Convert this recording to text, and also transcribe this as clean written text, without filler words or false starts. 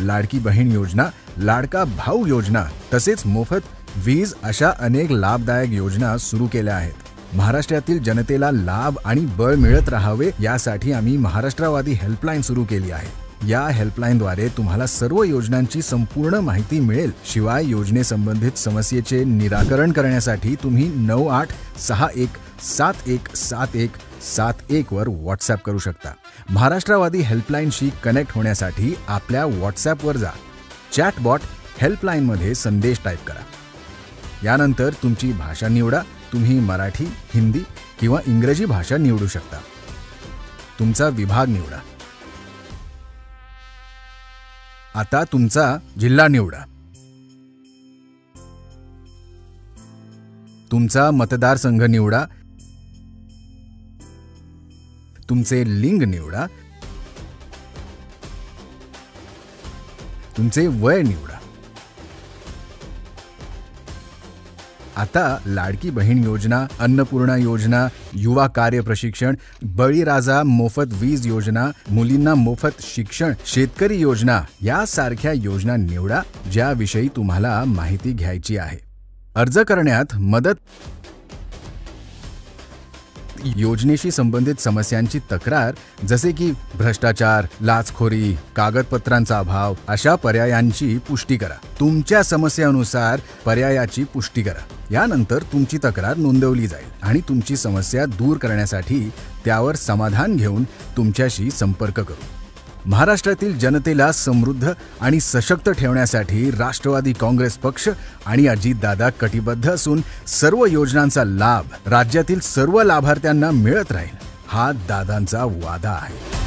लाडकी बहीण योजना, लाडका भाऊ योजना तसेच मोफत वीज अशा अनेक लाभदायक योजना सुरू केल्या आहेत। महाराष्ट्रातील जनतेला लाभ आणि बळ मिळत राहावे यासाठी आम्ही महाराष्ट्रवादी हेल्पलाईन सुरू केली आहे। या हेल्पलाईनद्वारे तुम्हाला सर्व योजनांची संपूर्ण माहिती मिळेल। शिवाय योजनेसंबंधित समस्येचे निराकरण करण्यासाठी तुम्ही 9861717171 वर व्हॉट्सॲप करू शकता। महाराष्ट्रवादी हेल्पलाईनशी कनेक्ट होण्यासाठी आपल्या व्हॉट्सॲपवर जा, चॅटबॉट हेल्पलाईनमध्ये संदेश टाईप करा। यानंतर तुमची भाषा निवडा। तुम्ही मराठी, हिंदी किंवा इंग्रजी भाषा निवडू शकता। तुमचा विभाग निवडा। आता तुमचा जिल्हा निवडा। तुमचा मतदारसंघ निवडा। तुमचे लिंग निवडा। तुमचे वय निवडा। आता लाडकी बहीण योजना, अन्नपूर्णा योजना, युवा कार्य प्रशिक्षण, बळीराजा मोफत वीज योजना, मुलींना मोफत शिक्षण, शेतकरी योजना यासारख्या योजना निवडा ज्याविषयी तुम्हाला माहिती घ्यायची आहे। अर्ज करण्यात मदत, योजनेशी संबंधित समस्यांची तक्रार जसे की भ्रष्टाचार, लाचखोरी, कागदपत्रांचा अभाव अशा पर्यायांची पुष्टी करा। तुमच्या समस्येनुसार पर्यायाची पुष्टी करा। यानंतर तुमची तक्रार नोंदवली जाईल आणि तुमची समस्या दूर करण्यासाठी त्यावर समाधान घेऊन तुमच्याशी संपर्क करू। महाराष्ट्रातील जनतेला समृद्ध आणि सशक्त ठेवण्यासाठी राष्ट्रवादी काँग्रेस पक्ष आणि अजितदादा कटिबद्ध असून सर्व योजनांचा लाभ राज्यातील सर्व लाभार्थ्यांना मिळत राहील हा दादांचा वादा आहे।